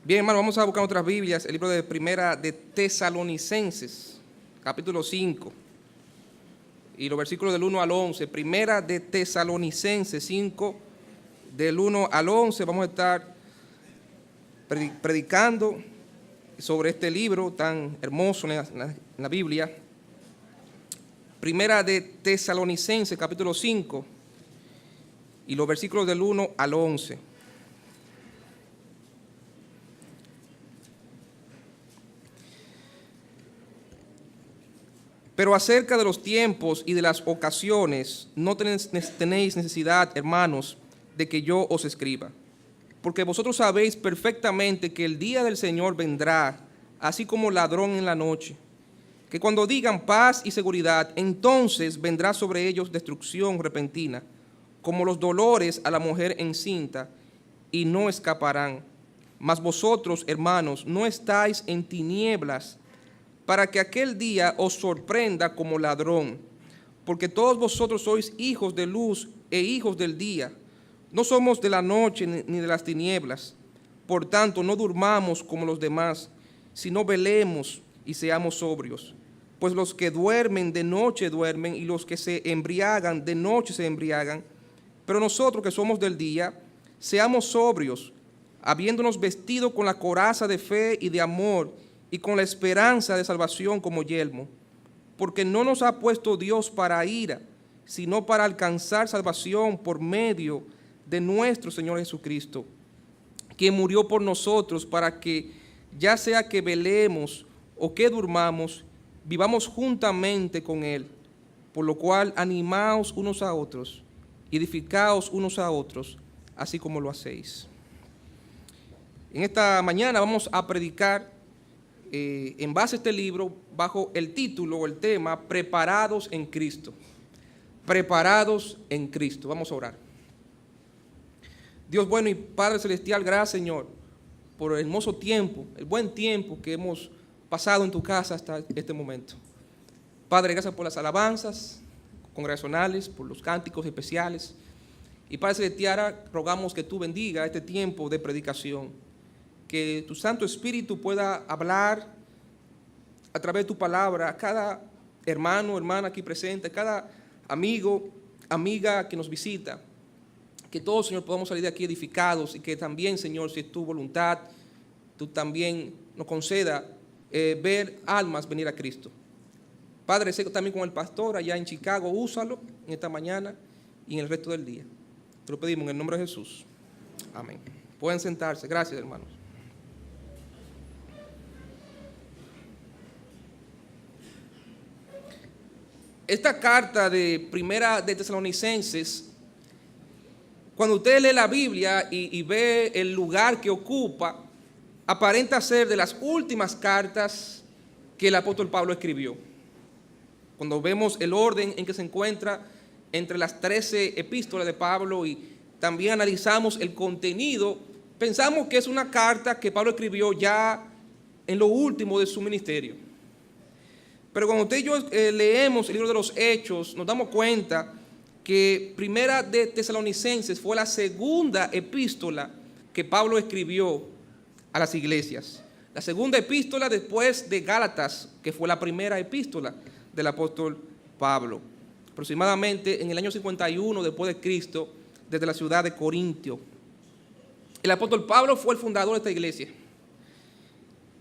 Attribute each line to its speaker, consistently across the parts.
Speaker 1: Bien, hermano, vamos a buscar otras Biblias, el libro de Primera de Tesalonicenses, capítulo 5, y los versículos del 1 al 11. Primera de Tesalonicenses 5, del 1 al 11, vamos a estar predicando sobre este libro tan hermoso en la Biblia. Primera de Tesalonicenses, capítulo 5, y los versículos del 1 al 11. Pero acerca de los tiempos y de las ocasiones, no tenéis necesidad, hermanos, de que yo os escriba. Porque vosotros sabéis perfectamente que el día del Señor vendrá, así como ladrón en la noche. Que cuando digan paz y seguridad, entonces vendrá sobre ellos destrucción repentina, como los dolores a la mujer encinta, y no escaparán. Mas vosotros, hermanos, no estáis en tinieblas, para que aquel día os sorprenda como ladrón, porque todos vosotros sois hijos de luz e hijos del día. No somos de la noche ni de las tinieblas. Por tanto, no durmamos como los demás, sino velemos y seamos sobrios. Pues los que duermen de noche duermen, y los que se embriagan de noche se embriagan. Pero nosotros que somos del día, seamos sobrios, habiéndonos vestido con la coraza de fe y de amor, y con la esperanza de salvación como yelmo, porque no nos ha puesto Dios para ira, sino para alcanzar salvación por medio de nuestro Señor Jesucristo, quien murió por nosotros para que, ya sea que velemos o que durmamos, vivamos juntamente con Él, por lo cual animaos unos a otros, y edificaos unos a otros, así como lo hacéis. En esta mañana vamos a predicar en base a este libro, bajo el título o el tema, Preparados en Cristo. Preparados en Cristo. Vamos a orar. Dios bueno y Padre Celestial, gracias, Señor, por el hermoso tiempo, el buen tiempo que hemos pasado en tu casa hasta este momento. Padre, gracias por las alabanzas congregacionales, por los cánticos especiales. Y Padre Celestial, rogamos que tú bendiga este tiempo de predicación, que tu Santo Espíritu pueda hablar a través de tu palabra a cada hermano, hermana aquí presente, a cada amigo, amiga que nos visita, que todos, Señor, podamos salir de aquí edificados, y que también, Señor, si es tu voluntad, tú también nos conceda ver almas venir a Cristo. Padre, sé también con el pastor allá en Chicago, úsalo en esta mañana y en el resto del día. Te lo pedimos en el nombre de Jesús. Amén. Pueden sentarse. Gracias, hermanos. Esta carta de Primera de Tesalonicenses, cuando usted lee la Biblia y ve el lugar que ocupa, aparenta ser de las últimas cartas que el apóstol Pablo escribió. Cuando vemos el orden en que se encuentra entre las 13 epístolas de Pablo y también analizamos el contenido, pensamos que es una carta que Pablo escribió ya en lo último de su ministerio. Pero cuando usted y yo leemos el libro de los Hechos, nos damos cuenta que Primera de Tesalonicenses fue la segunda epístola que Pablo escribió a las iglesias. La segunda epístola después de Gálatas, que fue la primera epístola del apóstol Pablo. Aproximadamente en el año 51 después de Cristo, desde la ciudad de Corintio. El apóstol Pablo fue el fundador de esta iglesia.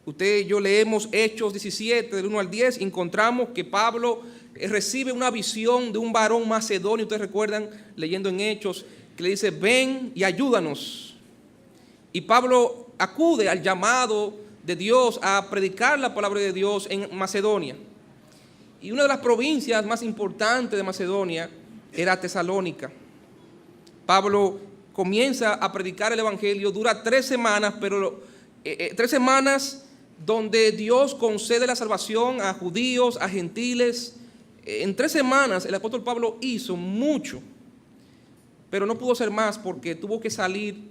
Speaker 1: Usted y yo leemos Hechos 17, del 1 al 10, y encontramos que Pablo recibe una visión de un varón macedonio. Ustedes recuerdan, leyendo en Hechos, que le dice, ven y ayúdanos. Y Pablo acude al llamado de Dios a predicar la palabra de Dios en Macedonia. Y una de las provincias más importantes de Macedonia era Tesalónica. Pablo comienza a predicar el evangelio, dura 3 semanas, pero 3 semanas donde Dios concede la salvación a judíos, a gentiles. En 3 semanas el apóstol Pablo hizo mucho, pero no pudo hacer más porque tuvo que salir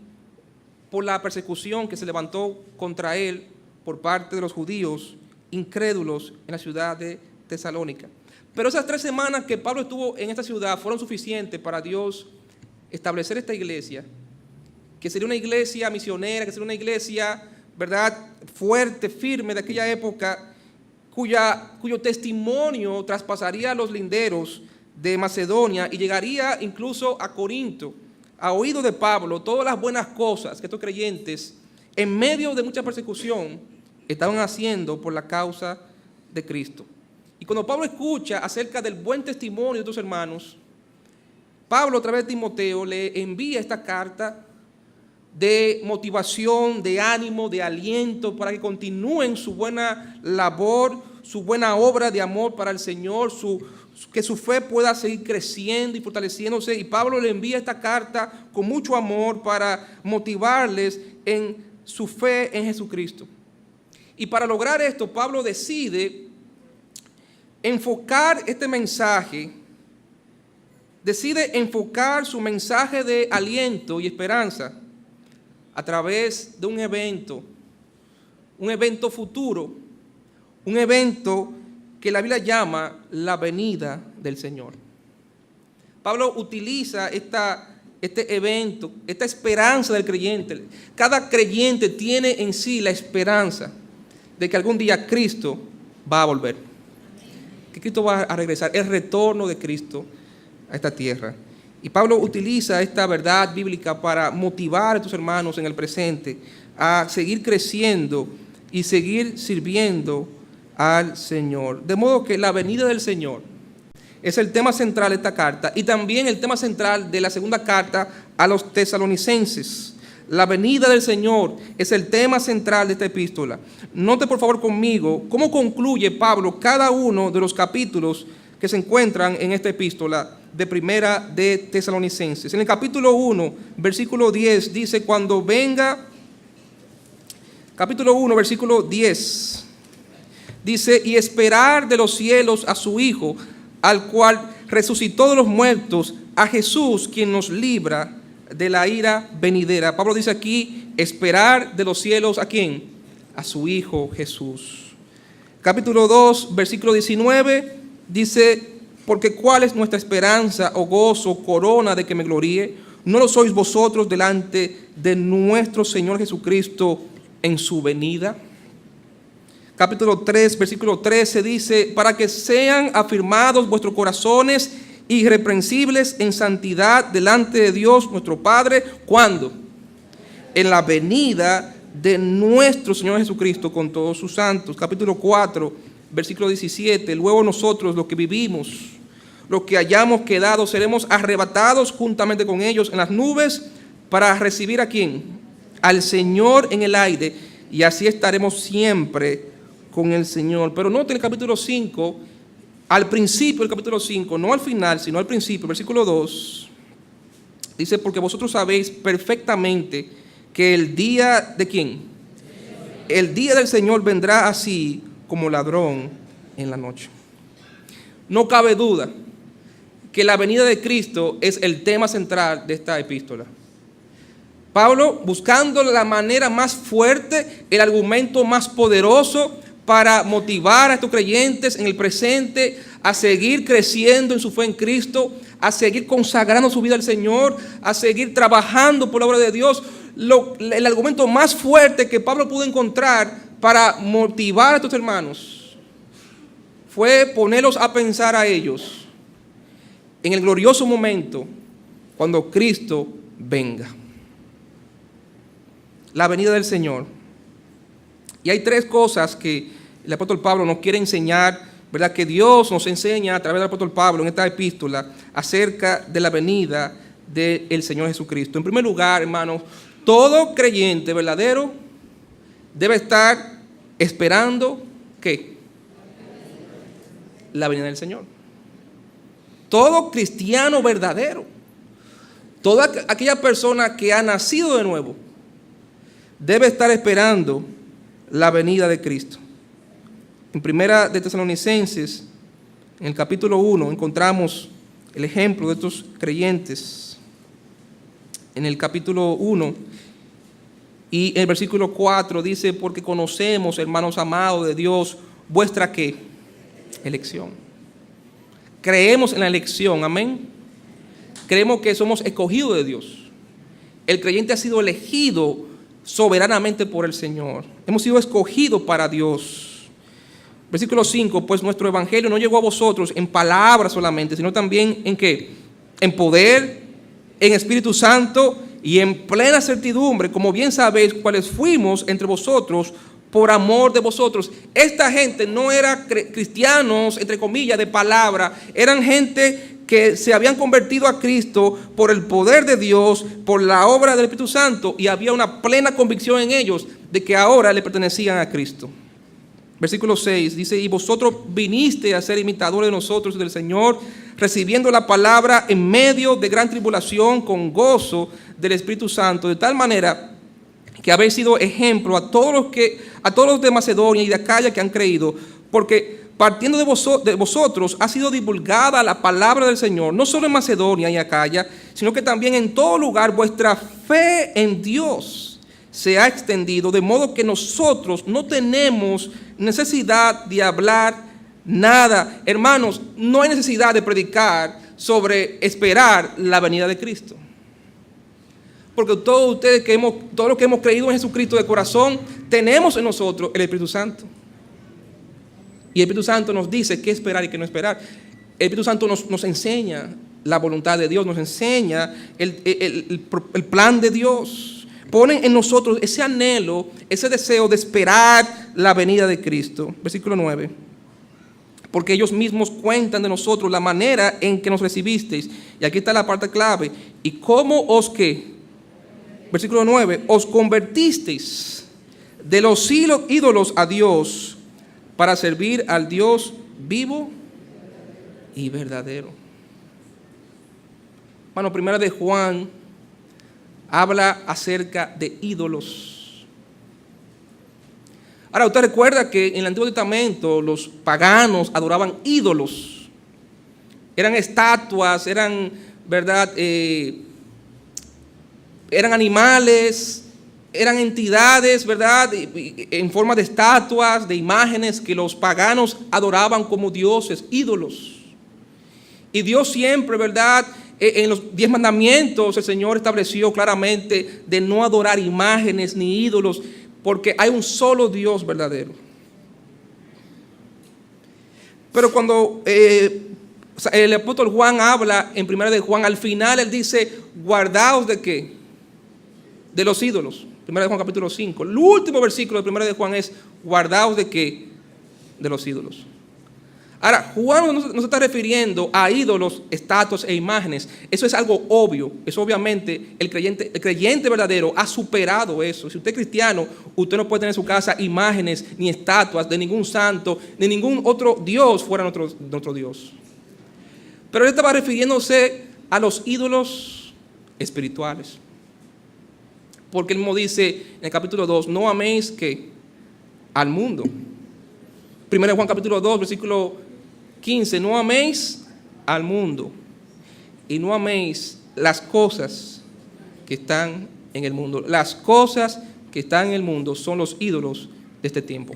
Speaker 1: por la persecución que se levantó contra él por parte de los judíos incrédulos en la ciudad de Tesalónica. Pero esas 3 semanas que Pablo estuvo en esta ciudad fueron suficientes para Dios establecer esta iglesia, que sería una iglesia misionera, que sería una iglesia ¿verdad?, fuerte, firme de aquella época, cuyo testimonio traspasaría los linderos de Macedonia y llegaría incluso a Corinto, a oído de Pablo, todas las buenas cosas que estos creyentes, en medio de mucha persecución, estaban haciendo por la causa de Cristo. Y cuando Pablo escucha acerca del buen testimonio de estos hermanos, Pablo a través de Timoteo le envía esta carta de motivación, de ánimo, de aliento para que continúen su buena labor, su buena obra de amor para el Señor, que su fe pueda seguir creciendo y fortaleciéndose. Y Pablo le envía esta carta con mucho amor para motivarles en su fe en Jesucristo. Y para lograr esto, Pablo decide enfocar este mensaje, decide enfocar su mensaje de aliento y esperanza a través de un evento futuro, un evento que la Biblia llama la venida del Señor. Pablo utiliza este evento, esta esperanza del creyente. Cada creyente tiene en sí la esperanza de que algún día Cristo va a volver, que Cristo va a regresar, el retorno de Cristo a esta tierra. Y Pablo utiliza esta verdad bíblica para motivar a tus hermanos en el presente a seguir creciendo y seguir sirviendo al Señor. De modo que la venida del Señor es el tema central de esta carta y también el tema central de la segunda carta a los tesalonicenses. La venida del Señor es el tema central de esta epístola. Note por favor conmigo cómo concluye Pablo cada uno de los capítulos que se encuentran en esta epístola de primera de Tesalonicenses. En el capítulo 1, versículo 10, dice: cuando venga, capítulo 1, versículo 10, dice: y esperar de los cielos a su Hijo, al cual resucitó de los muertos, a Jesús, quien nos libra de la ira venidera. Pablo dice aquí: esperar de los cielos, ¿a quién? A su Hijo Jesús. Capítulo 2, versículo 19, dice: porque ¿cuál es nuestra esperanza o gozo, corona de que me gloríe? ¿No lo sois vosotros delante de nuestro Señor Jesucristo en su venida? Capítulo 3, versículo 13 dice: para que sean afirmados vuestros corazones irreprensibles en santidad delante de Dios nuestro Padre. ¿Cuándo? En la venida de nuestro Señor Jesucristo con todos sus santos. Capítulo 4, versículo 17: luego nosotros, los que vivimos, los que hayamos quedado, seremos arrebatados juntamente con ellos en las nubes para recibir ¿a quién? Al Señor en el aire, y así estaremos siempre con el Señor. Pero note en el capítulo 5, al principio del capítulo 5, no al final, sino al principio, versículo 2, dice: porque vosotros sabéis perfectamente que el día ¿de quién? El día del Señor vendrá así como ladrón en la noche. No cabe duda que la venida de Cristo es el tema central de esta epístola. Pablo, buscando la manera más fuerte, el argumento más poderoso para motivar a estos creyentes en el presente a seguir creciendo en su fe en Cristo, a seguir consagrando su vida al Señor, a seguir trabajando por la obra de Dios. El argumento más fuerte que Pablo pudo encontrar para motivar a estos hermanos fue ponerlos a pensar a ellos en el glorioso momento cuando Cristo venga. La venida del Señor. Y hay tres cosas que el apóstol Pablo nos quiere enseñar, ¿verdad? Que Dios nos enseña a través del apóstol Pablo en esta epístola acerca de la venida del Señor Jesucristo. En primer lugar, hermanos, todo creyente verdadero debe estar esperando ¿qué? La venida del Señor. Todo cristiano verdadero, toda aquella persona que ha nacido de nuevo, debe estar esperando la venida de Cristo. En primera de Tesalonicenses, en el capítulo 1, encontramos el ejemplo de estos creyentes. En el capítulo 1 y en el versículo 4 dice: porque conocemos, hermanos amados de Dios, vuestra ¿qué? Elección. Creemos en la elección, amén. Creemos que somos escogidos de Dios. El creyente ha sido elegido soberanamente por el Señor. Hemos sido escogidos para Dios. Versículo 5, pues nuestro evangelio no llegó a vosotros en palabras solamente, sino también en ¿qué? En poder, en Espíritu Santo y en plena certidumbre, como bien sabéis cuáles fuimos entre vosotros por amor de vosotros. Esta gente no era cristianos, entre comillas, de palabra, eran gente que se habían convertido a Cristo por el poder de Dios, por la obra del Espíritu Santo, y había una plena convicción en ellos de que ahora le pertenecían a Cristo. Versículo 6 dice, y vosotros viniste a ser imitadores de nosotros y del Señor, recibiendo la palabra en medio de gran tribulación con gozo del Espíritu Santo, de tal manera que habéis sido ejemplo a todos los de Macedonia y de Acaya que han creído, porque partiendo de vosotros ha sido divulgada la palabra del Señor, no solo en Macedonia y Acaya, sino que también en todo lugar vuestra fe en Dios se ha extendido, de modo que nosotros no tenemos necesidad de hablar nada. Hermanos, no hay necesidad de predicar sobre esperar la venida de Cristo. Porque todos los que hemos creído en Jesucristo de corazón, tenemos en nosotros el Espíritu Santo. Y el Espíritu Santo nos dice qué esperar y qué no esperar. El Espíritu Santo nos enseña la voluntad de Dios, nos enseña el plan de Dios. Pone en nosotros ese anhelo, ese deseo de esperar la venida de Cristo. Versículo 9. Porque ellos mismos cuentan de nosotros la manera en que nos recibisteis. Y aquí está la parte clave. Y cómo os que... Versículo 9, os convertisteis de los ídolos a Dios para servir al Dios vivo y verdadero. Bueno, primera de Juan habla acerca de ídolos. Ahora, usted recuerda que en el Antiguo Testamento los paganos adoraban ídolos. Eran estatuas, eran, ¿verdad?, eran animales, eran entidades, ¿verdad?, en forma de estatuas, de imágenes que los paganos adoraban como dioses, ídolos. Y Dios siempre, ¿verdad?, en los 10 mandamientos el Señor estableció claramente de no adorar imágenes ni ídolos, porque hay un solo Dios verdadero. Pero cuando el apóstol Juan habla en 1 de Juan, al final él dice, guardaos ¿de qué? De los ídolos. 1 de Juan capítulo 5. El último versículo de 1 de Juan es, guardaos ¿de qué? De los ídolos. Ahora, Juan no se está refiriendo a ídolos, estatuas e imágenes. Eso es algo obvio. Eso obviamente el creyente verdadero ha superado eso. Si usted es cristiano, usted no puede tener en su casa imágenes ni estatuas de ningún santo, ni ningún otro Dios fuera nuestro Dios. Pero él estaba refiriéndose a los ídolos espirituales. Porque él mismo dice en el capítulo 2, no améis ¿qué? Al mundo. 1 Juan capítulo 2, versículo 15, no améis al mundo y no améis las cosas que están en el mundo. Las cosas que están en el mundo son los ídolos de este tiempo.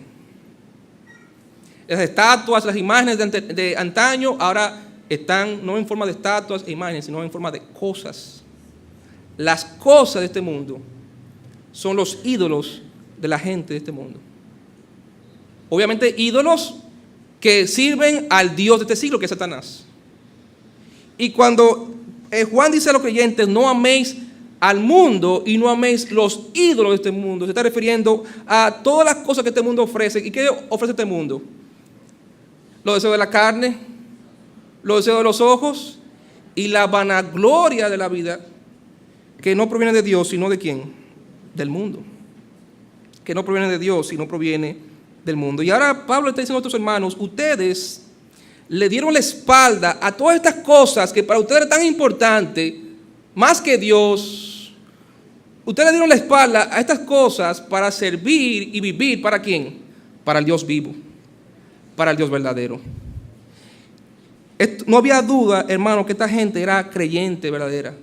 Speaker 1: Las estatuas, las imágenes de antaño ahora están no en forma de estatuas e imágenes, sino en forma de cosas. Las cosas de este mundo son los ídolos de la gente de este mundo. Obviamente ídolos que sirven al Dios de este siglo, que es Satanás. Y cuando Juan dice a los creyentes, no améis al mundo y no améis los ídolos de este mundo, se está refiriendo a todas las cosas que este mundo ofrece. ¿Y qué ofrece este mundo? Los deseos de la carne, los deseos de los ojos y la vanagloria de la vida, que no proviene de Dios, sino de ¿quién? Del mundo. Que no proviene de Dios, sino proviene del mundo. Y ahora Pablo está diciendo a otros hermanos, ustedes le dieron la espalda a todas estas cosas que para ustedes eran tan importantes, más que Dios. Ustedes le dieron la espalda a estas cosas para servir y vivir, ¿para quién? Para el Dios vivo, para el Dios verdadero. No había duda, hermano, que esta gente era creyente verdadera,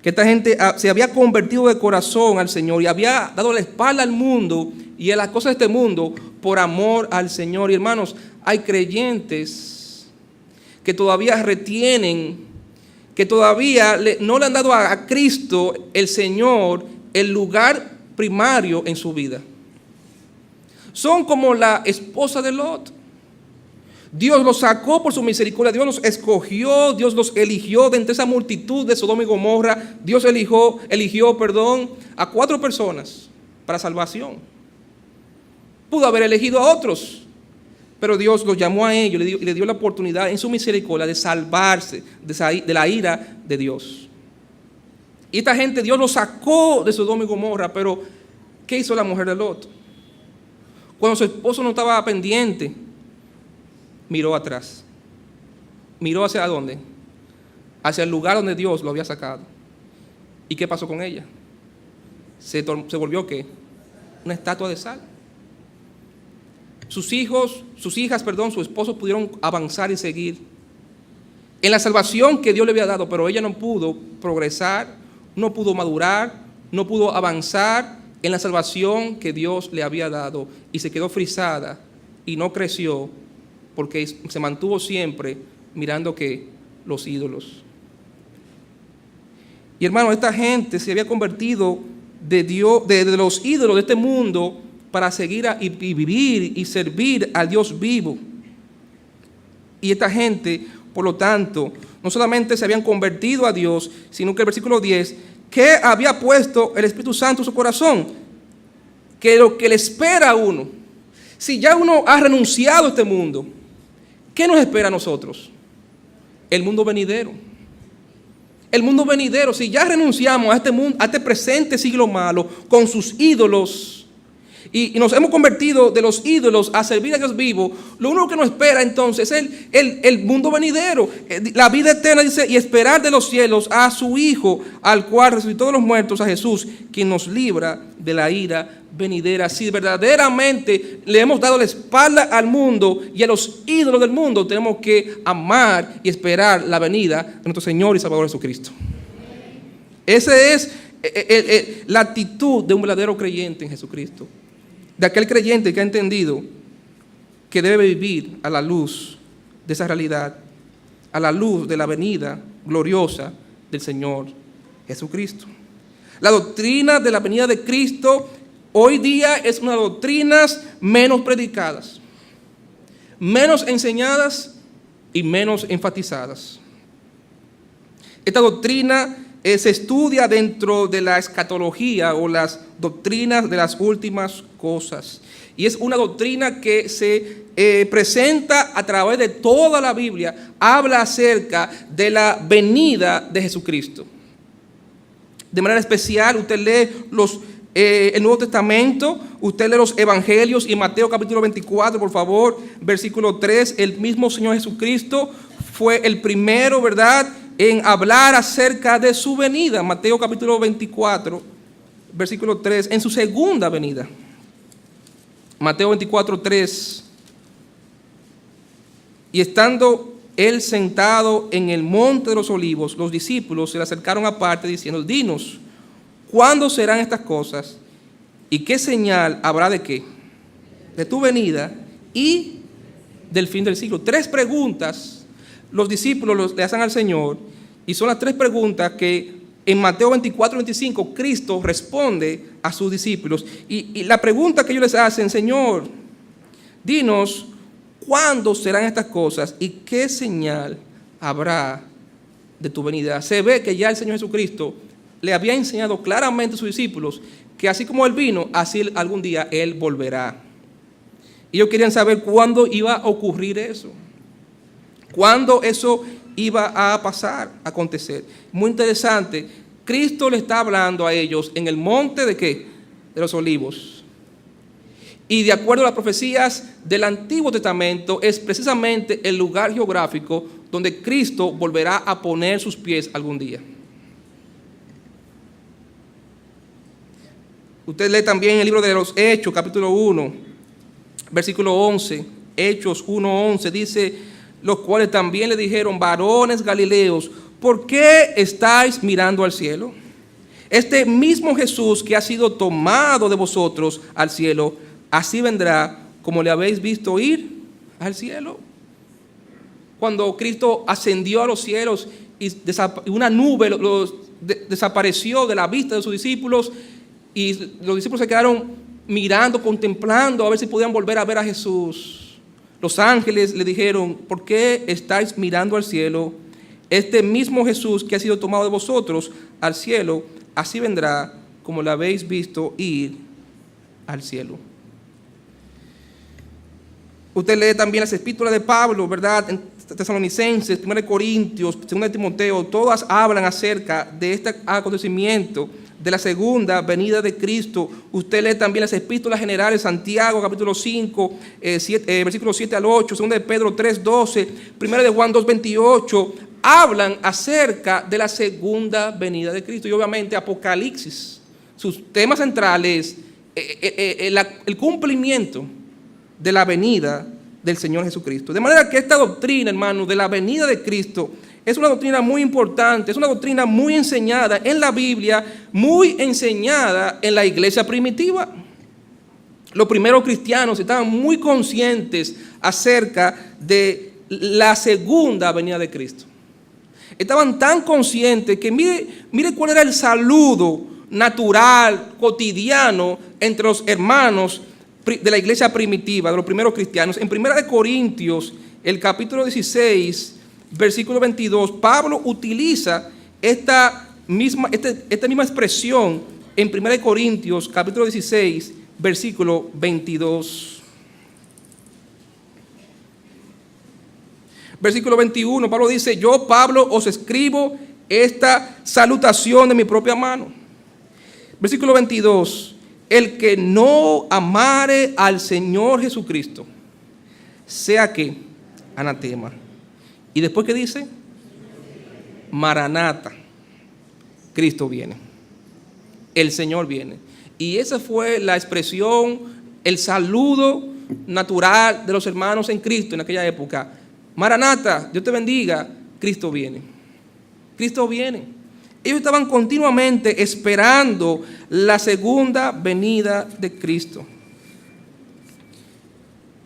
Speaker 1: que esta gente se había convertido de corazón al Señor y había dado la espalda al mundo y a las cosas de este mundo por amor al Señor. Y hermanos, hay creyentes que todavía retienen, que todavía no le han dado a Cristo, el Señor, el lugar primario en su vida. Son como la esposa de Lot. Dios los sacó por su misericordia, Dios los escogió, Dios los eligió de entre esa multitud de Sodoma y Gomorra. Dios eligió a 4 personas para salvación. Pudo haber elegido a otros, pero Dios los llamó a ellos y le dio la oportunidad en su misericordia de salvarse de la ira de Dios. Y esta gente Dios los sacó de Sodoma y Gomorra, pero ¿qué hizo la mujer de Lot? Cuando su esposo no estaba pendiente, miró atrás. ¿Miró hacia dónde? Hacia el lugar donde Dios lo había sacado. ¿Y qué pasó con ella? Se volvió ¿qué? Una estatua de sal. Sus hijas, su esposo pudieron avanzar y seguir en la salvación que Dios le había dado, pero ella no pudo progresar, no pudo madurar, no pudo avanzar en la salvación que Dios le había dado y se quedó frisada y no creció porque se mantuvo siempre mirando que los ídolos. Y hermano, esta gente se había convertido de los ídolos de este mundo para seguir y vivir y servir al Dios vivo. Y esta gente, por lo tanto, no solamente se habían convertido a Dios, sino que el versículo 10, ¿qué había puesto el Espíritu Santo en su corazón? Que lo que le espera a uno, si ya uno ha renunciado a este mundo, ¿qué nos espera a nosotros? El mundo venidero. El mundo venidero, si ya renunciamos a este mundo, a este presente siglo malo, con sus ídolos, y nos hemos convertido de los ídolos a servir a Dios vivo, lo único que nos espera entonces es el mundo venidero, la vida eterna, dice, y esperar de los cielos a su Hijo, al cual resucitó de los muertos, a Jesús, quien nos libra de la ira venidera. Si verdaderamente le hemos dado la espalda al mundo y a los ídolos del mundo, tenemos que amar y esperar la venida de nuestro Señor y Salvador Jesucristo. Esa es la actitud de un verdadero creyente en Jesucristo, de aquel creyente que ha entendido que debe vivir a la luz de esa realidad, a la luz de la venida gloriosa del Señor Jesucristo. La doctrina de la venida de Cristo hoy día es una de las doctrinas menos predicadas, menos enseñadas y menos enfatizadas. Esta doctrina se estudia dentro de la escatología o las doctrinas de las últimas cosas. Y es una doctrina que se presenta a través de toda la Biblia. Habla acerca de la venida de Jesucristo. De manera especial, usted lee el Nuevo Testamento, usted lee los Evangelios y Mateo capítulo 24, por favor, versículo 3. El mismo Señor Jesucristo fue el primero, ¿verdad?, en hablar acerca de su venida. Mateo capítulo 24, versículo 3, en su segunda venida. Mateo 24, 3. Y estando él sentado en el monte de los olivos, los discípulos se le acercaron aparte diciendo: dinos, ¿cuándo serán estas cosas? ¿Y qué señal habrá de qué? De tu venida y del fin del siglo. 3 preguntas los discípulos le hacen al Señor, y son las 3 preguntas que en Mateo 24, 25 Cristo responde a sus discípulos. Y la pregunta que ellos les hacen: Señor, dinos, ¿cuándo serán estas cosas? ¿Y qué señal habrá de tu venida? Se ve que ya el Señor Jesucristo le había enseñado claramente a sus discípulos que así como Él vino, así algún día Él volverá. Y ellos querían saber cuándo iba a ocurrir eso. ¿Cuándo eso iba a pasar, a acontecer? Muy interesante. Cristo le está hablando a ellos en el monte ¿de qué? De los olivos. Y de acuerdo a las profecías del Antiguo Testamento, es precisamente el lugar geográfico donde Cristo volverá a poner sus pies algún día. Usted lee también el libro de los Hechos, capítulo 1, versículo 11. Hechos 1:11 dice: los cuales también le dijeron: varones galileos, ¿por qué estáis mirando al cielo? Este mismo Jesús que ha sido tomado de vosotros al cielo, así vendrá como le habéis visto ir al cielo. Cuando Cristo ascendió a los cielos y una nube desapareció de la vista de sus discípulos, y los discípulos se quedaron mirando, contemplando, a ver si podían volver a ver a Jesús. Los ángeles le dijeron: ¿por qué estáis mirando al cielo? Este mismo Jesús que ha sido tomado de vosotros al cielo, así vendrá como lo habéis visto ir al cielo. Usted lee también las epístolas de Pablo, ¿verdad? En Tesalonicenses, 1 Corintios, 2 Timoteo, todas hablan acerca de este acontecimiento, de la segunda venida de Cristo. Usted lee también las epístolas generales, Santiago, capítulo 5, versículos 7 al 8, 2 de Pedro 3, 12, 1 de Juan 2, 28, hablan acerca de la segunda venida de Cristo. Y obviamente Apocalipsis, sus temas centrales, el cumplimiento de la venida del Señor Jesucristo. De manera que esta doctrina, hermanos, de la venida de Cristo es una doctrina muy importante, es una doctrina muy enseñada en la Biblia, muy enseñada en la iglesia primitiva. Los primeros cristianos estaban muy conscientes acerca de la segunda venida de Cristo. Estaban tan conscientes que mire cuál era el saludo natural, cotidiano entre los hermanos de la iglesia primitiva, de los primeros cristianos. En 1 Corintios, el capítulo 16, versículo 22, Pablo utiliza esta misma expresión en 1 Corintios, capítulo 16, versículo 22. Versículo 21, Pablo dice: yo, Pablo, os escribo esta salutación de mi propia mano. Versículo 22, el que no amare al Señor Jesucristo, sea que anatema. Y después, ¿qué dice? Maranata, Cristo viene, el Señor viene. Y esa fue la expresión, el saludo natural de los hermanos en Cristo en aquella época. Maranata, Dios te bendiga, Cristo viene. Cristo viene. Ellos estaban continuamente esperando la segunda venida de Cristo.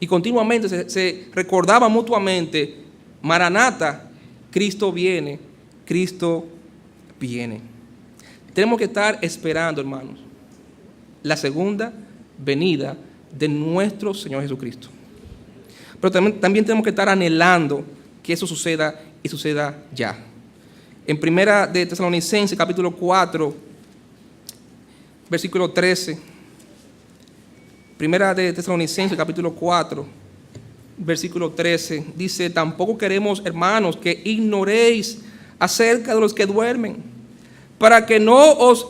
Speaker 1: Y continuamente se recordaban mutuamente: Maranata, Cristo viene, Cristo viene. Tenemos que estar esperando, hermanos, la segunda venida de nuestro Señor Jesucristo. Pero también tenemos que estar anhelando que eso suceda y suceda ya. En 1 de Tesalonicenses, capítulo 4, versículo 13. 1 de Tesalonicenses, capítulo 4, versículo 13. Dice: tampoco queremos, hermanos, que ignoréis acerca de los que duermen, para que no os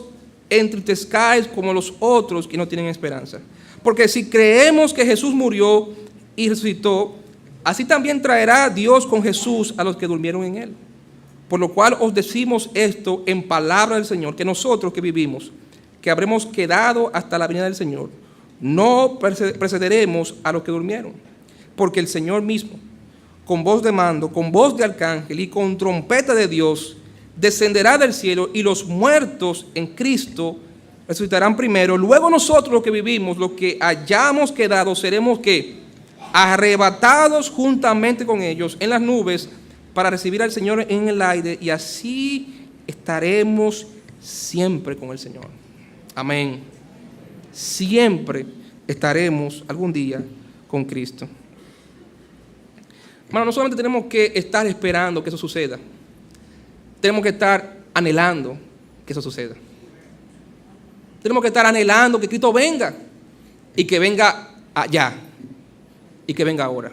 Speaker 1: entristezcáis como los otros que no tienen esperanza. Porque si creemos que Jesús murió y resucitó, así también traerá Dios con Jesús a los que durmieron en él. Por lo cual os decimos esto en palabra del Señor, que nosotros que vivimos, que habremos quedado hasta la venida del Señor, no precederemos a los que durmieron. Porque el Señor mismo, con voz de mando, con voz de arcángel y con trompeta de Dios, descenderá del cielo, y los muertos en Cristo resucitarán primero. Luego nosotros los que vivimos, los que hayamos quedado, seremos ¿qué? Arrebatados juntamente con ellos en las nubes para recibir al Señor en el aire, y así estaremos siempre con el Señor. Amén. Siempre estaremos algún día con Cristo. Hermano, no solamente tenemos que estar esperando que eso suceda, tenemos que estar anhelando que eso suceda. Tenemos que estar anhelando que Cristo venga, y que venga allá, y que venga ahora.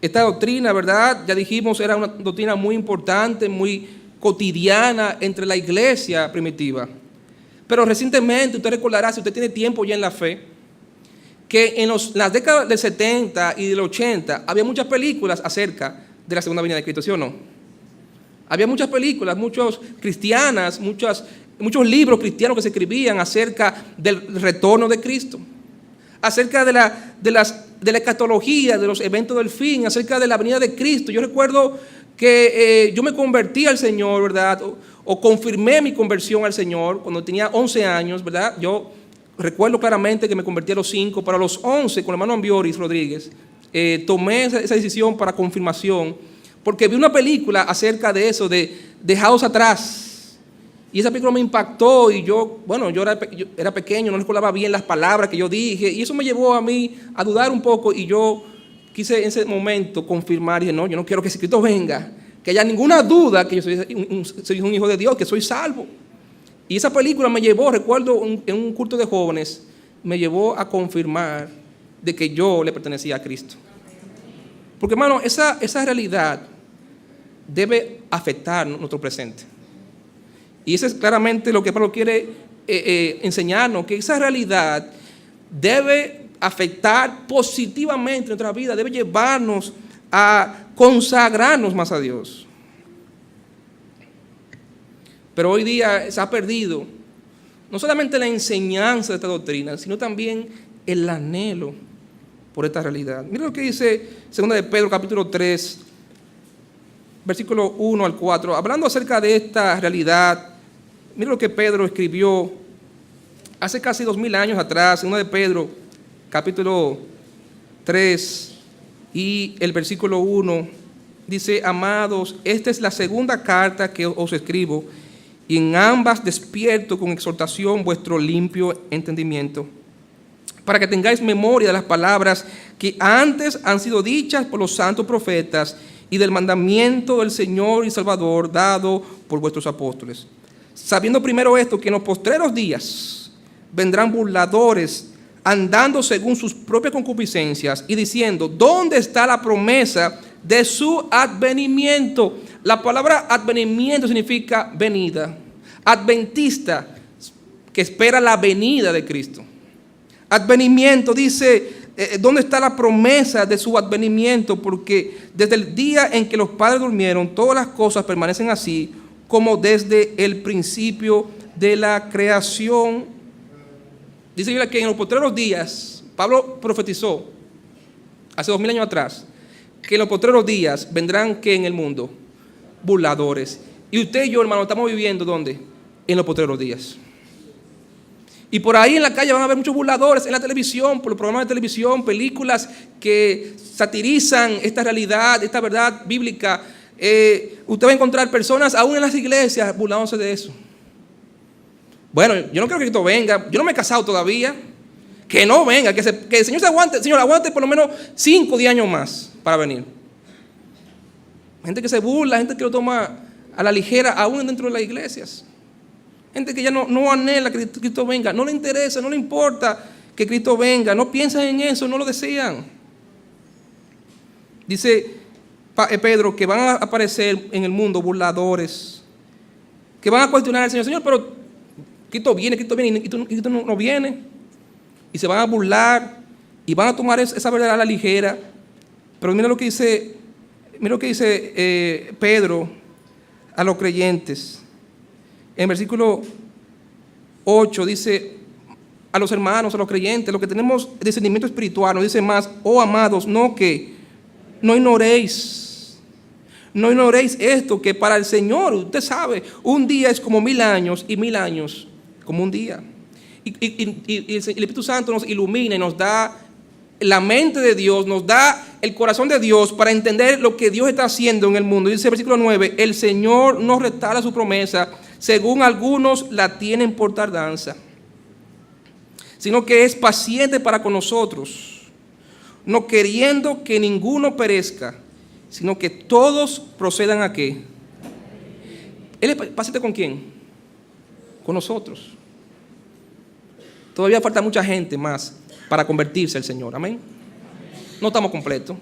Speaker 1: Esta doctrina, ¿verdad? Ya dijimos, era una doctrina muy importante, muy cotidiana entre la iglesia primitiva. Pero recientemente, usted recordará, si usted tiene tiempo ya en la fe, que en las décadas del 70 y del 80 había muchas películas acerca de la segunda venida de Cristo, ¿sí o no? Había muchas películas, muchos cristianas, muchos libros cristianos que se escribían acerca del retorno de Cristo, acerca de la escatología, de los eventos del fin, acerca de la venida de Cristo. Yo recuerdo que yo me convertí al Señor, ¿verdad? O confirmé mi conversión al Señor cuando tenía 11 años, ¿verdad? Yo recuerdo claramente que me convertí a los 5, pero a los 11, con el hermano Ambioris Rodríguez, tomé esa decisión para confirmación, porque vi una película acerca de eso, de dejados atrás. Y esa película me impactó y yo era pequeño, no recordaba bien las palabras que yo dije. Y eso me llevó a mí a dudar un poco y yo quise en ese momento confirmar. Y dije, no, yo no quiero que ese Cristo venga, que haya ninguna duda que yo soy un hijo de Dios, que soy salvo. Y esa película me llevó, recuerdo en un culto de jóvenes, me llevó a confirmar de que yo le pertenecía a Cristo. Porque, hermano, esa realidad debe afectar nuestro presente. Y eso es claramente lo que Pablo quiere enseñarnos, que esa realidad debe afectar positivamente nuestra vida, debe llevarnos a consagrarnos más a Dios. Pero hoy día se ha perdido no solamente la enseñanza de esta doctrina, sino también el anhelo por esta realidad. Mira lo que dice 2 de Pedro capítulo 3, versículo 1 al 4, hablando acerca de esta realidad. Mira lo que Pedro escribió hace casi 2000 años atrás, 2 de Pedro capítulo 3 y el versículo 1, dice: amados, esta es la segunda carta que os escribo, y en ambas despierto con exhortación vuestro limpio entendimiento, para que tengáis memoria de las palabras que antes han sido dichas por los santos profetas y del mandamiento del Señor y Salvador dado por vuestros apóstoles. Sabiendo primero esto, que en los postreros días vendrán burladores, andando según sus propias concupiscencias y diciendo: ¿dónde está la promesa de su advenimiento? La palabra advenimiento significa venida. Adventista, que espera la venida de Cristo. Advenimiento dice, ¿dónde está la promesa de su advenimiento? Porque desde el día en que los padres durmieron, todas las cosas permanecen así, como desde el principio de la creación. Dice que en los postreros días, Pablo profetizó hace 2000 años atrás, que en los postreros días vendrán, que en el mundo, burladores. Y usted y yo, hermano, estamos viviendo ¿dónde? En los postreros días. Y por ahí en la calle van a haber muchos burladores, en la televisión, por los programas de televisión, películas que satirizan esta realidad, esta verdad bíblica. Usted va a encontrar personas aún en las iglesias burlándose de eso. Bueno, yo no quiero que Cristo venga, yo no me he casado todavía, que no venga, que el Señor se aguante, Señor, aguante por lo menos 5 o 10 años más para venir. Gente que se burla, gente que lo toma a la ligera aún dentro de las iglesias. Gente que ya no anhela que Cristo venga, no le interesa, no le importa que Cristo venga, no piensan en eso, no lo desean. Dice Pedro que van a aparecer en el mundo burladores, que van a cuestionar al Señor: Señor, pero Cristo viene y Cristo no viene. Y se van a burlar y van a tomar esa verdad a la ligera. Pero mira lo que dice Pedro a los creyentes. En versículo 8 dice: a los hermanos, a los creyentes, los que tenemos discernimiento espiritual, nos dice más: oh amados, no ignoréis esto, que para el Señor, usted sabe, un día es como 1000 años y 1000 años como un día. Y el Espíritu Santo nos ilumina y nos da la mente de Dios, nos da el corazón de Dios para entender lo que Dios está haciendo en el mundo. Dice el versículo 9: el Señor no retarda su promesa, según algunos la tienen por tardanza, sino que es paciente para con nosotros, no queriendo que ninguno perezca, sino que todos procedan ¿a qué? ¿Él es paciente con quién? Con nosotros. Todavía falta mucha gente más para convertirse al Señor, amén. No estamos completos.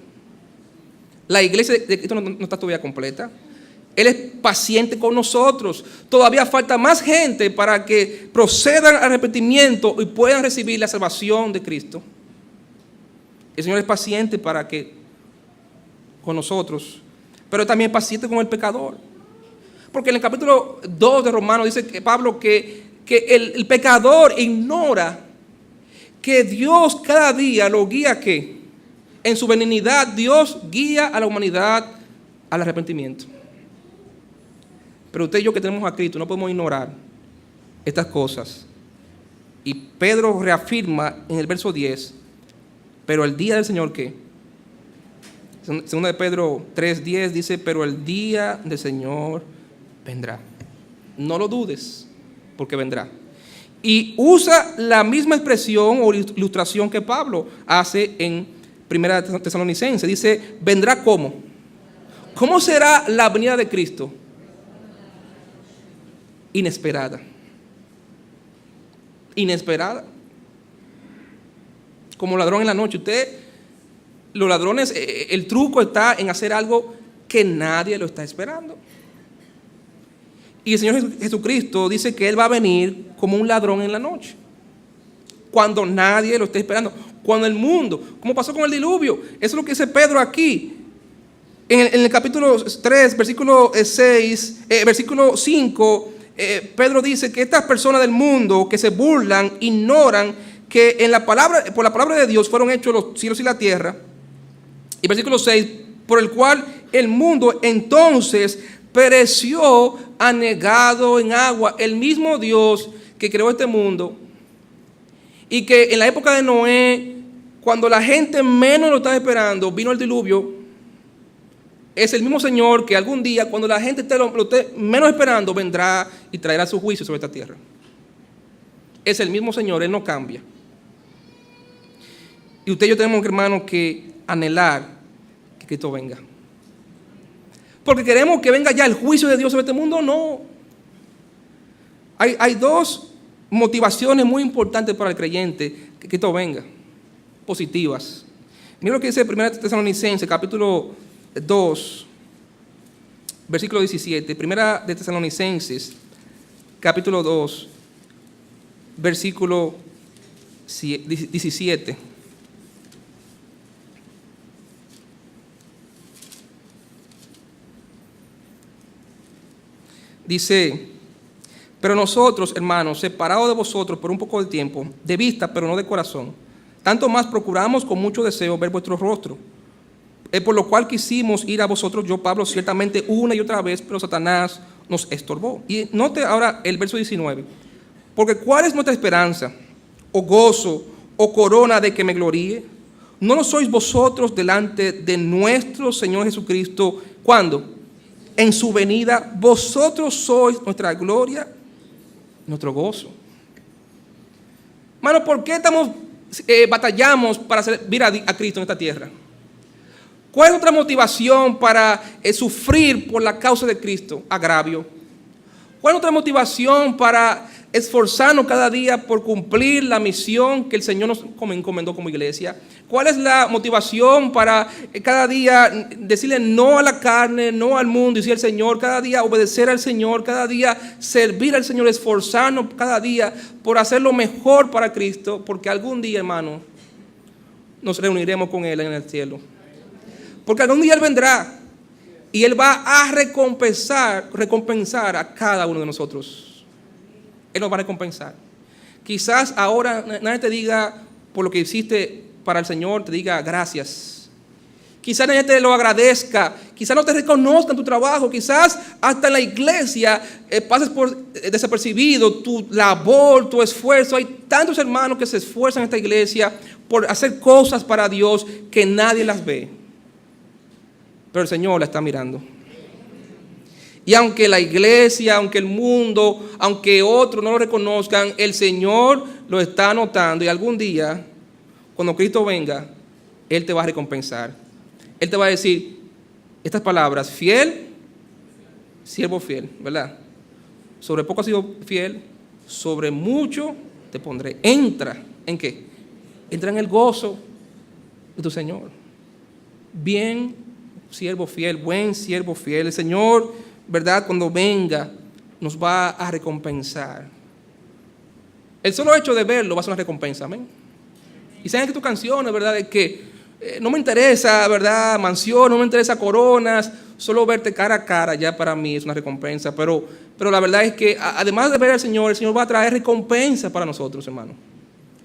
Speaker 1: La iglesia de Cristo no está todavía completa. Él es paciente con nosotros. Todavía falta más gente para que procedan al arrepentimiento y puedan recibir la salvación de Cristo. El Señor es paciente con nosotros, pero también es paciente con el pecador. Porque en el capítulo 2 de Romanos dice que Pablo que el pecador ignora que Dios cada día lo guía ¿qué? En su benignidad Dios guía a la humanidad al arrepentimiento. Pero usted y yo que tenemos a Cristo no podemos ignorar estas cosas. Y Pedro reafirma en el verso 10, pero el día del Señor ¿qué? Segunda de Pedro 3:10 dice: pero el día del Señor vendrá. no lo dudes, porque vendrá. Y usa la misma expresión o ilustración que Pablo hace en 1 Tesalonicenses. Dice, vendrá ¿cómo? ¿Cómo será la venida de Cristo? Inesperada. Inesperada. Como ladrón en la noche. Los ladrones, el truco está en hacer algo que nadie lo está esperando. Y el Señor Jesucristo dice que Él va a venir como un ladrón en la noche, cuando nadie lo esté esperando, cuando el mundo, como pasó con el diluvio. Eso es lo que dice Pedro aquí, en el capítulo 3, versículo 6, versículo 5, Pedro dice que estas personas del mundo que se burlan, ignoran que por la palabra de Dios fueron hechos los cielos y la tierra. Y versículo 6, por el cual el mundo entonces pereció anegado en agua. El mismo Dios que creó este mundo y que en la época de Noé, cuando la gente menos lo estaba esperando, vino el diluvio. Es el mismo Señor que algún día, cuando la gente lo esté menos esperando, vendrá y traerá su juicio sobre esta tierra. Es el mismo Señor, Él no cambia. Y usted y yo tenemos, hermanos, que anhelar que Cristo venga. Porque queremos que venga ya el juicio de Dios sobre este mundo. No. Hay dos motivaciones muy importantes para el creyente que Cristo venga, positivas. Mira lo que dice 1 Tesalonicenses, capítulo 2, versículo 17. 1 Tesalonicenses, capítulo 2, versículo 17. Dice, pero nosotros, hermanos, separados de vosotros por un poco de tiempo, de vista, pero no de corazón, tanto más procuramos con mucho deseo ver vuestro rostro. Por lo cual quisimos ir a vosotros, yo, Pablo, ciertamente una y otra vez, pero Satanás nos estorbó. Y note ahora el verso 19. Porque ¿cuál es nuestra esperanza, o gozo, o corona de que me gloríe? ¿No lo sois vosotros delante de nuestro Señor Jesucristo? ¿Cuándo? En su venida. Vosotros sois nuestra gloria, nuestro gozo. Hermano, ¿por qué batallamos para servir a Cristo en esta tierra? ¿Cuál es nuestra motivación para sufrir por la causa de Cristo? Agravio. ¿Cuál es nuestra motivación para esforzarnos cada día por cumplir la misión que el Señor nos encomendó como iglesia? ¿Cuál es la motivación para cada día decirle no a la carne, no al mundo, y decir al Señor, cada día obedecer al Señor, cada día servir al Señor, esforzarnos cada día por hacer lo mejor para Cristo? Porque algún día, hermano, nos reuniremos con Él en el cielo. Porque algún día Él vendrá y Él va a recompensar a cada uno de nosotros. Él nos va a recompensar. Quizás ahora nadie te diga por lo que hiciste para el Señor, te diga gracias. Quizás nadie te lo agradezca. Quizás no te reconozcan tu trabajo. Quizás hasta en la iglesia pases por desapercibido tu labor, tu esfuerzo. Hay tantos hermanos que se esfuerzan en esta iglesia por hacer cosas para Dios que nadie las ve. Pero el Señor la está mirando. Y aunque la iglesia, aunque el mundo, aunque otros no lo reconozcan, el Señor lo está notando. Y algún día, cuando Cristo venga, Él te va a recompensar. Él te va a decir estas palabras: fiel, siervo fiel, ¿verdad? Sobre poco has sido fiel, sobre mucho te pondré. Entra, ¿en qué? Entra en el gozo de tu Señor. Bien, siervo fiel, buen siervo fiel. El Señor, ¿verdad?, cuando venga, nos va a recompensar. El solo hecho de verlo va a ser una recompensa, amén. Y saben que tus canciones, ¿verdad?, de que no me interesa, ¿verdad?, mansión, no me interesa coronas, solo verte cara a cara ya para mí es una recompensa. Pero la verdad es que además de ver al Señor, el Señor va a traer recompensa para nosotros, hermanos.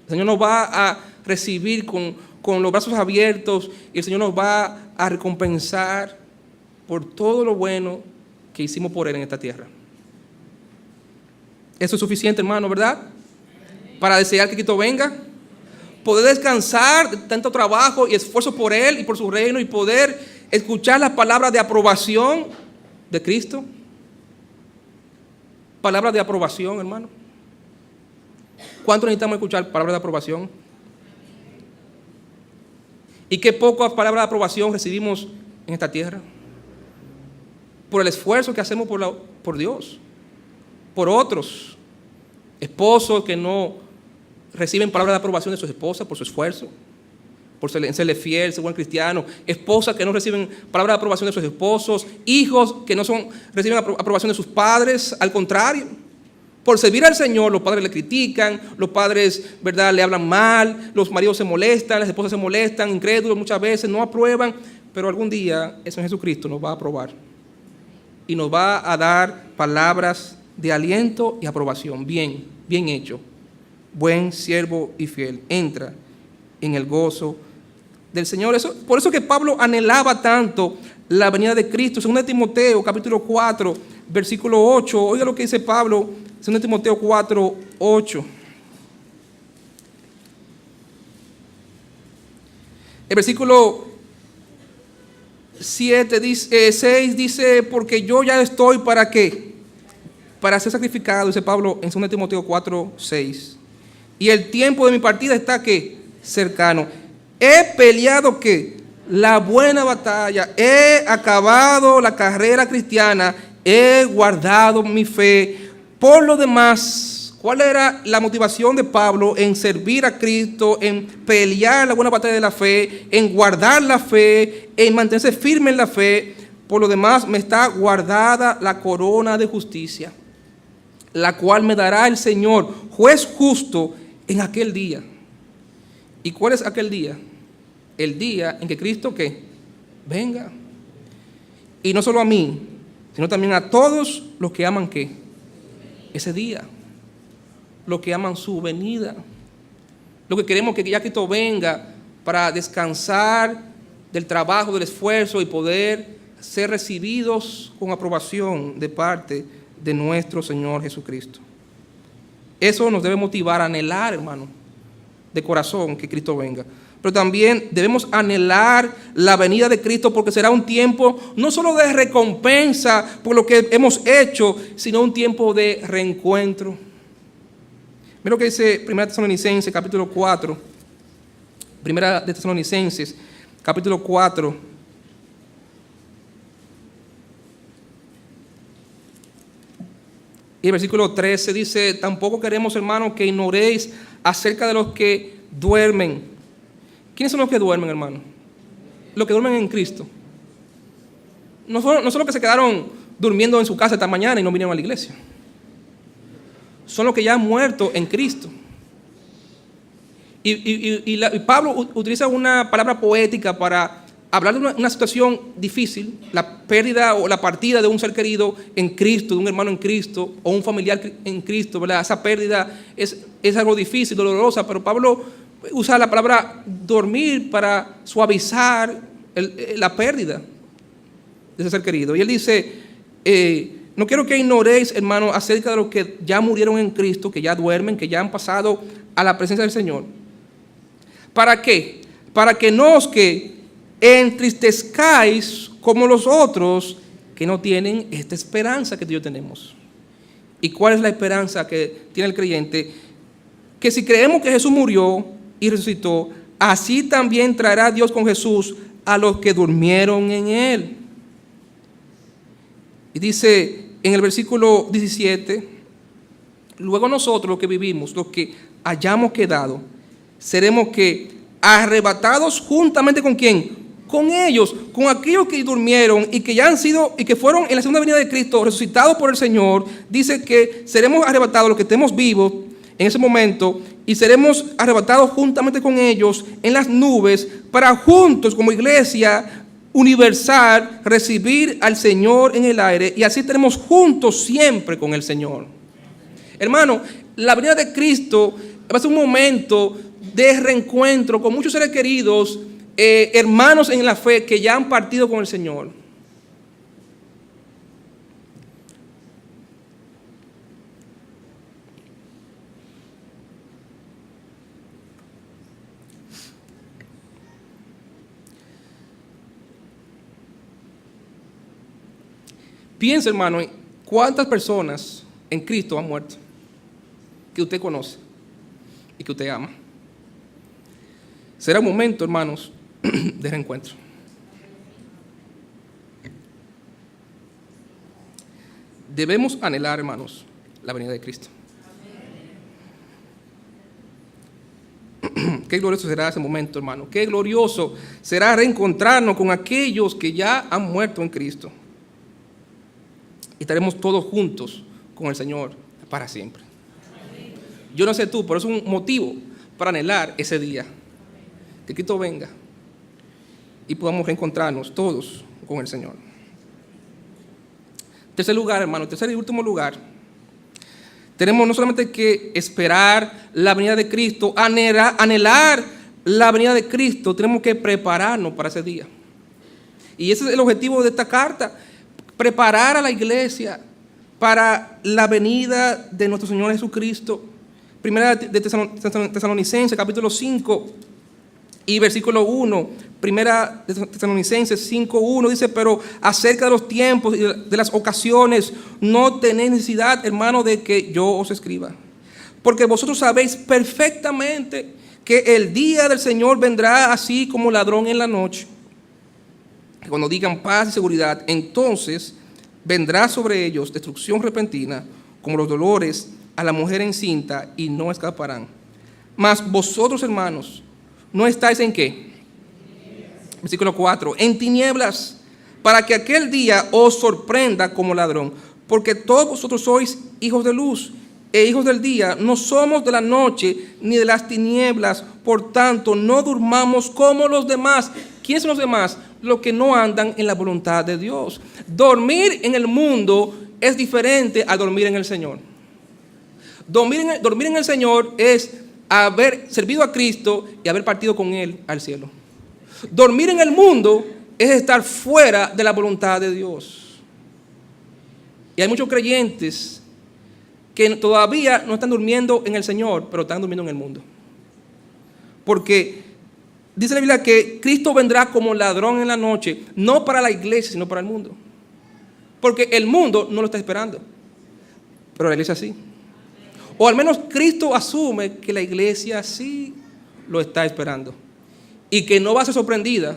Speaker 1: El Señor nos va a recibir con los brazos abiertos y el Señor nos va a recompensar por todo lo bueno que hicimos por Él en esta tierra. Eso es suficiente, hermano, ¿verdad? Para desear que Cristo venga, poder descansar de tanto trabajo y esfuerzo por Él y por su reino y poder escuchar las palabras de aprobación de Cristo. palabras de aprobación, hermano? ¿Cuánto necesitamos escuchar palabras de aprobación? ¿Y qué pocas palabras de aprobación recibimos en esta tierra? Por el esfuerzo que hacemos por Dios, por otros. Esposos que no reciben palabras de aprobación de sus esposas por su esfuerzo, por serle fiel, ser buen cristiano. Esposas que no reciben palabras de aprobación de sus esposos. Hijos que no reciben aprobación de sus padres. Al contrario, por servir al Señor, los padres le critican, los padres, ¿verdad?, le hablan mal, los maridos se molestan, las esposas se molestan, incrédulos muchas veces, no aprueban, pero algún día el Señor Jesucristo nos va a aprobar y nos va a dar palabras de aliento y aprobación. Bien, bien hecho, buen siervo y fiel, entra en el gozo del Señor. Por eso que Pablo anhelaba tanto la venida de Cristo. 2 Timoteo capítulo 4, versículo 8, oiga lo que dice Pablo, 2 Timoteo 4, 8. El versículo 6 dice, porque yo ya estoy para qué, para ser sacrificado, dice Pablo en 2 Timoteo 4, 6. Y el tiempo de mi partida está ¿qué? Cercano. He peleado ¿qué? La buena batalla, he acabado la carrera cristiana, he guardado mi fe. Por lo demás, ¿cuál era la motivación de Pablo en servir a Cristo, en pelear la buena batalla de la fe, en guardar la fe, en mantenerse firme en la fe? Por lo demás, me está guardada la corona de justicia, la cual me dará el Señor, juez justo, en aquel día. ¿Y cuál es aquel día? El día en que Cristo ¿qué? Venga. Y no solo a mí, sino también a todos los que aman ¿qué? Ese día, los que aman su venida, los que queremos que ya Cristo venga para descansar del trabajo, del esfuerzo y poder ser recibidos con aprobación de parte de nuestro Señor Jesucristo. Eso nos debe motivar a anhelar, hermano, de corazón que Cristo venga. Pero también debemos anhelar la venida de Cristo, porque será un tiempo no solo de recompensa por lo que hemos hecho, sino un tiempo de reencuentro. Mira lo que dice 1 Tesalonicenses capítulo 4. 1 Tesalonicenses capítulo 4. Y el versículo 13 dice, tampoco queremos, hermanos, que ignoréis acerca de los que duermen. ¿Quiénes son los que duermen, hermano? Los que duermen en Cristo. No son los que se quedaron durmiendo en su casa esta mañana y no vinieron a la iglesia. Son los que ya han muerto en Cristo. Y Pablo utiliza una palabra poética para hablar de una situación difícil, la pérdida o la partida de un ser querido en Cristo, de un hermano en Cristo o un familiar en Cristo, ¿verdad? Esa pérdida es algo difícil, dolorosa, pero Pablo usa la palabra dormir para suavizar la pérdida de ese ser querido. Y él dice, no quiero que ignoréis, hermano, acerca de los que ya murieron en Cristo, que ya duermen, que ya han pasado a la presencia del Señor. ¿Para qué? Para que no os que entristezcáis como los otros que no tienen esta esperanza que tú y yo tenemos. ¿Y cuál es la esperanza que tiene el creyente? Que si creemos que Jesús murió y resucitó, así también traerá Dios con Jesús a los que durmieron en él. Y dice en el versículo 17, luego nosotros los que vivimos, los que hayamos quedado, seremos que arrebatados juntamente con ¿quién? Con ellos, con aquellos que durmieron y que ya han sido y que fueron en la segunda venida de Cristo resucitados por el Señor. Dice que seremos arrebatados los que estemos vivos en ese momento y seremos arrebatados juntamente con ellos en las nubes para juntos como iglesia universal recibir al Señor en el aire, y así estaremos juntos siempre con el Señor. Hermano, la venida de Cristo va a ser un momento de reencuentro con muchos seres queridos, hermanos en la fe que ya han partido con el Señor. Piensa, hermano, cuántas personas en Cristo han muerto, que usted conoce y que usted ama. Será un momento, hermanos, de reencuentro. Debemos anhelar, hermanos, la venida de Cristo. Qué glorioso será ese momento, hermano. Qué glorioso será reencontrarnos con aquellos que ya han muerto en Cristo. Y estaremos todos juntos con el Señor para siempre. Yo no sé tú, pero es un motivo para anhelar ese día. Que Cristo venga y podamos reencontrarnos todos con el Señor. Tercer lugar, hermano, tercer y último lugar. Tenemos no solamente que esperar la venida de Cristo, anhelar la venida de Cristo, tenemos que prepararnos para ese día. Y ese es el objetivo de esta carta, preparar a la iglesia para la venida de nuestro Señor Jesucristo. Primera de Tesalonicenses, capítulo 5 y versículo 1. Primera de Tesalonicenses 5:1 dice: pero acerca de los tiempos y de las ocasiones no tenéis necesidad, hermano, de que yo os escriba. Porque vosotros sabéis perfectamente que el día del Señor vendrá así como ladrón en la noche. Cuando digan paz y seguridad, entonces vendrá sobre ellos destrucción repentina, como los dolores a la mujer encinta, y no escaparán. Mas vosotros, hermanos, ¿no estáis en qué? Versículo 4. En tinieblas, para que aquel día os sorprenda como ladrón. Porque todos vosotros sois hijos de luz e hijos del día. No somos de la noche ni de las tinieblas. Por tanto, no durmamos como los demás. ¿Quiénes son los demás? Los que no andan en la voluntad de Dios. Dormir en el mundo es diferente a dormir en el Señor. Dormir en el Señor es haber servido a Cristo y haber partido con Él al cielo. Dormir en el mundo es estar fuera de la voluntad de Dios. Y hay muchos creyentes que todavía no están durmiendo en el Señor, pero están durmiendo en el mundo. Porque dice la Biblia que Cristo vendrá como ladrón en la noche, no para la iglesia, sino para el mundo. Porque el mundo no lo está esperando, pero la iglesia sí. O al menos Cristo asume que la iglesia sí lo está esperando. Y que no va a ser sorprendida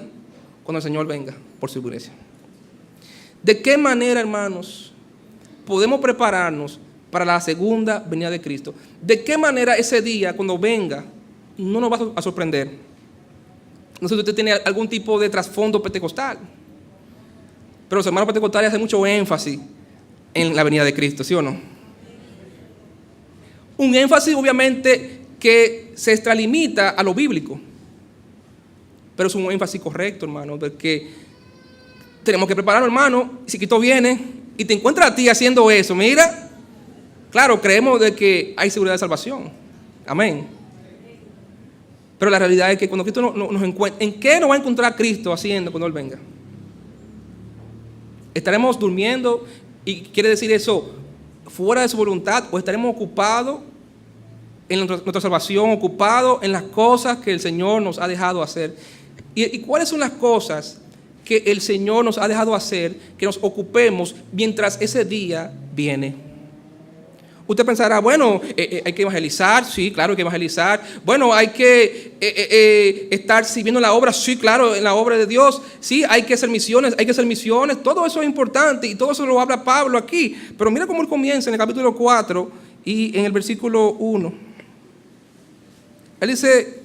Speaker 1: cuando el Señor venga por su iglesia. ¿De qué manera, hermanos, podemos prepararnos para la segunda venida de Cristo? ¿De qué manera ese día, cuando venga, no nos va a sorprender? No sé si usted tiene algún tipo de trasfondo pentecostal, pero los hermanos pentecostales hacen mucho énfasis en la venida de Cristo, ¿sí o no? Un énfasis, obviamente, que se extralimita a lo bíblico. Pero es un énfasis correcto, hermano, porque tenemos que prepararnos, hermano. Si Cristo viene y te encuentra a ti haciendo eso, mira, claro, creemos de que hay seguridad de salvación. Amén. Pero la realidad es que cuando Cristo nos encuentra, ¿en qué nos va a encontrar Cristo haciendo cuando Él venga? ¿Estaremos durmiendo? Y quiere decir eso, fuera de su voluntad, o estaremos ocupados en nuestra salvación, ocupados en las cosas que el Señor nos ha dejado hacer. ¿Y cuáles son las cosas que el Señor nos ha dejado hacer, que nos ocupemos mientras ese día viene? Usted pensará, bueno, hay que evangelizar, sí, claro, hay que evangelizar. Bueno, hay que estar sirviendo en la obra, sí, claro, en la obra de Dios. Sí, hay que hacer misiones, todo eso es importante y todo eso lo habla Pablo aquí. Pero mira cómo él comienza en el capítulo 4 y en el versículo 1. Él dice: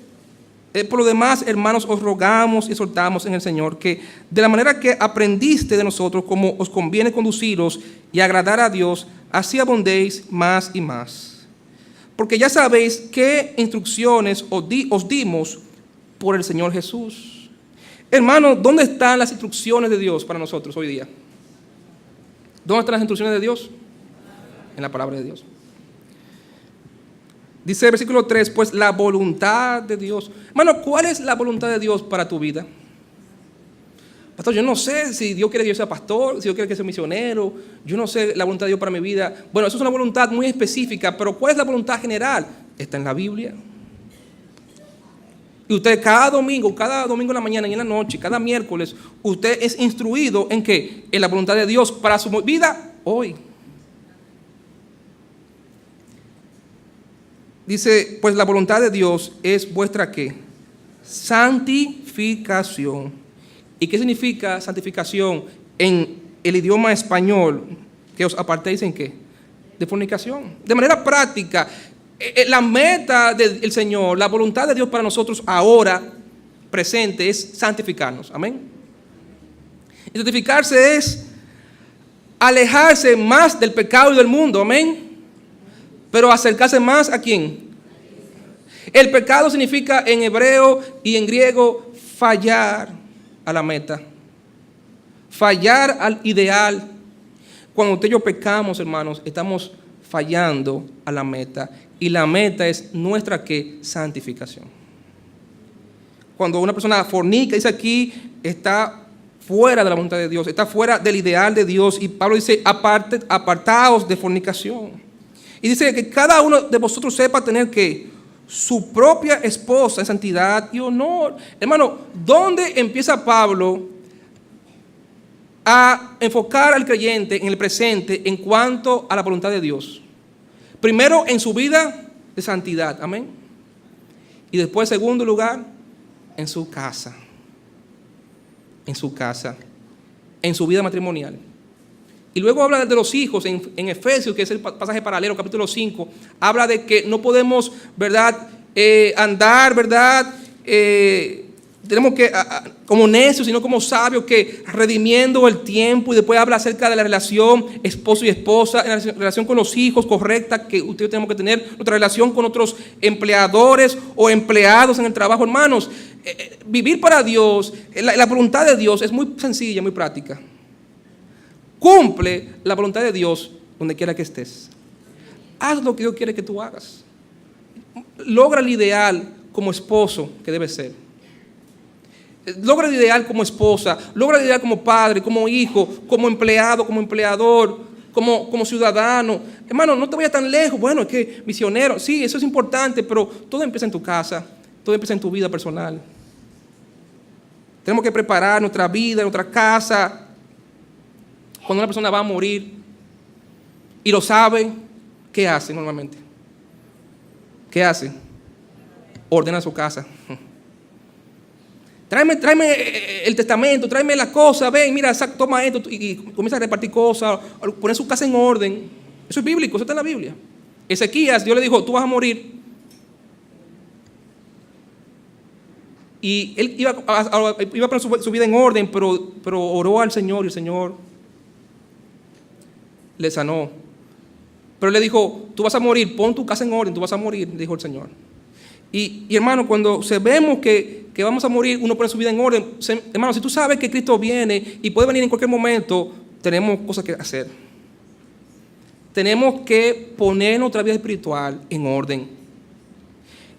Speaker 1: por lo demás, hermanos, os rogamos y exhortamos en el Señor que de la manera que aprendiste de nosotros, como os conviene conduciros y agradar a Dios, así abundéis más y más. Porque ya sabéis qué instrucciones os dimos por el Señor Jesús. Hermanos, ¿dónde están las instrucciones de Dios para nosotros hoy día? ¿Dónde están las instrucciones de Dios? En la palabra de Dios. Dice el versículo 3, pues la voluntad de Dios. Hermano, ¿cuál es la voluntad de Dios para tu vida? Pastor, yo no sé si Dios quiere que yo sea pastor, si Dios quiere que sea misionero. Yo no sé la voluntad de Dios para mi vida. Bueno, eso es una voluntad muy específica, pero ¿cuál es la voluntad general? Está en la Biblia. Y usted cada domingo en la mañana y en la noche, cada miércoles, usted es instruido en qué? En la voluntad de Dios para su vida hoy. Dice, pues la voluntad de Dios es vuestra ¿qué? Santificación. ¿Y qué significa santificación en el idioma español? Que os apartéis ¿en qué? De fornicación. De manera práctica, la meta del Señor, la voluntad de Dios para nosotros ahora, presente, es santificarnos. Amén. Y santificarse es alejarse más del pecado y del mundo. Amén. Pero acercarse más ¿a quién? El pecado significa en hebreo y en griego fallar a la meta. Fallar al ideal. Cuando usted y yo pecamos, hermanos, estamos fallando a la meta. Y la meta es nuestra ¿qué? Santificación. Cuando una persona fornica, dice aquí, está fuera de la voluntad de Dios, está fuera del ideal de Dios. Y Pablo dice, apartaos de fornicación. Y dice que cada uno de vosotros sepa tener ¿qué? Su propia esposa en santidad y honor. Hermano, ¿dónde empieza Pablo a enfocar al creyente en el presente en cuanto a la voluntad de Dios? Primero, en su vida de santidad, amén. Y después, en segundo lugar, en su casa. En su casa. En su vida matrimonial. Y luego habla de los hijos en Efesios, que es el pasaje paralelo, capítulo 5. Habla de que no podemos, ¿verdad? Andar, ¿verdad? Tenemos que, como necios, sino como sabios, que redimiendo el tiempo. Y después habla acerca de la relación esposo y esposa, en la relación con los hijos correcta que ustedes tenemos que tener, nuestra relación con otros empleadores o empleados en el trabajo. Hermanos, vivir para Dios, la voluntad de Dios es muy sencilla, muy práctica. Cumple la voluntad de Dios donde quiera que estés. Haz lo que Dios quiere que tú hagas. Logra el ideal como esposo que debe ser. Logra el ideal como esposa. Logra el ideal como padre, como hijo, como empleado, como empleador, como ciudadano. Hermano, no te vayas tan lejos. Bueno, es que misionero, sí, eso es importante, pero todo empieza en tu casa. Todo empieza en tu vida personal. Tenemos que preparar nuestra vida, nuestra casa. Cuando una persona va a morir y lo sabe, ¿qué hace normalmente? ¿Qué hace? Ordena su casa. Tráeme el testamento, tráeme las cosas, ven, mira, toma esto y comienza a repartir cosas, poner su casa en orden. Eso es bíblico, eso está en la Biblia. Ezequías, Dios le dijo, tú vas a morir. Y él iba a poner su vida en orden, pero oró al Señor y el Señor le sanó. Pero le dijo, tú vas a morir, pon tu casa en orden, tú vas a morir, dijo el Señor. Y hermano, cuando vemos que vamos a morir, uno pone su vida en orden. Hermano, si tú sabes que Cristo viene y puede venir en cualquier momento, tenemos cosas que hacer. Tenemos que poner nuestra vida espiritual en orden.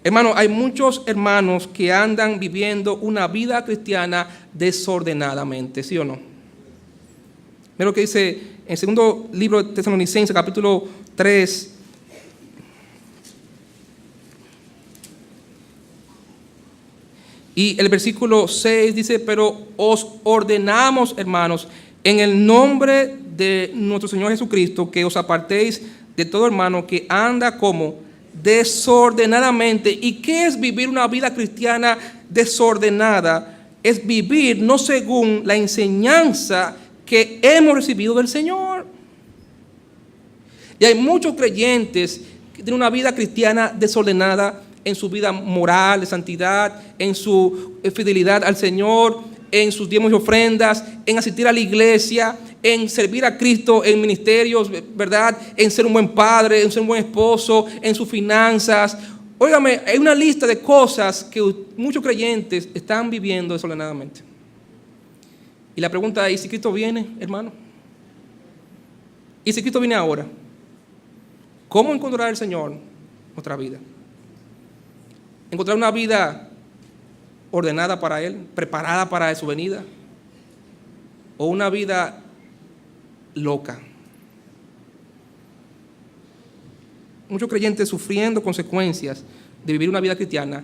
Speaker 1: Hermano, hay muchos hermanos que andan viviendo una vida cristiana desordenadamente, ¿sí o no? Mira lo que dice en el segundo libro de Tesalonicenses, capítulo 3. Y el versículo 6 dice, pero os ordenamos, hermanos, en el nombre de nuestro Señor Jesucristo, que os apartéis de todo hermano que anda como desordenadamente. ¿Y qué es vivir una vida cristiana desordenada? Es vivir no según la enseñanza que hemos recibido del Señor. Y hay muchos creyentes que tienen una vida cristiana desordenada en su vida moral, de santidad, en su fidelidad al Señor, en sus diezmos y ofrendas, en asistir a la iglesia, en servir a Cristo en ministerios, ¿verdad? En ser un buen padre, en ser un buen esposo, en sus finanzas. Óigame, hay una lista de cosas que muchos creyentes están viviendo desordenadamente. Y la pregunta es, ¿y si Cristo viene, hermano? ¿Y si Cristo viene ahora? ¿Cómo encontrar el Señor nuestra vida? Encontrar una vida ordenada para Él, preparada para su venida, o una vida loca. Muchos creyentes sufriendo consecuencias de vivir una vida cristiana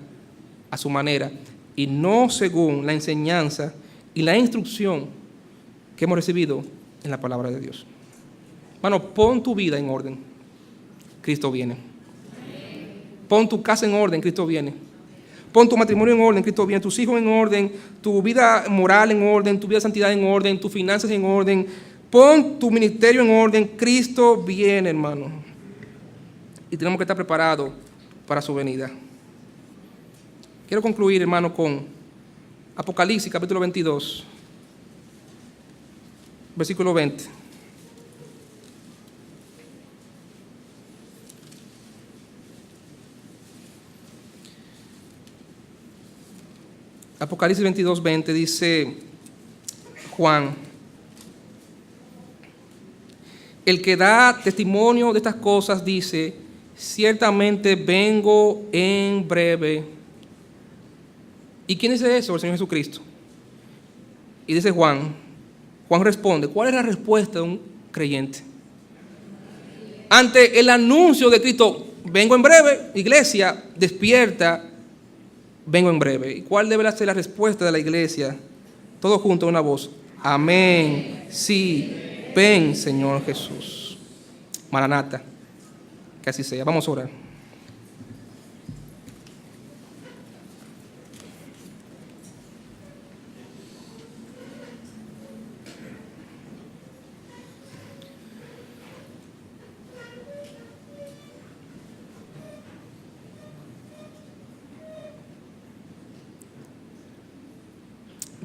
Speaker 1: a su manera y no según la enseñanza y la instrucción que hemos recibido en la palabra de Dios. Hermano, pon tu vida en orden. Cristo viene. Pon tu casa en orden, Cristo viene. Pon tu matrimonio en orden, Cristo viene. Tus hijos en orden, tu vida moral en orden, tu vida de santidad en orden, tus finanzas en orden. Pon tu ministerio en orden, Cristo viene, hermano. Y tenemos que estar preparados para su venida. Quiero concluir, hermano, con Apocalipsis, capítulo 22, versículo 20. Apocalipsis 22, 20 dice Juan: el que da testimonio de estas cosas dice: ciertamente vengo en breve. ¿Y quién dice eso? El Señor Jesucristo. Y dice Juan responde: ¿cuál es la respuesta de un creyente? Ante el anuncio de Cristo: vengo en breve, iglesia, despierta, vengo en breve. ¿Y cuál debe ser la respuesta de la iglesia? Todos juntos, una voz: amén, sí, ven, Señor Jesús. Maranata, que así sea. Vamos a orar.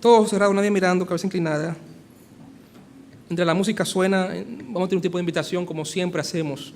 Speaker 1: Todos cerrados, nadie mirando, cabeza inclinada. Mientras la música suena, vamos a tener un tipo de invitación como siempre hacemos.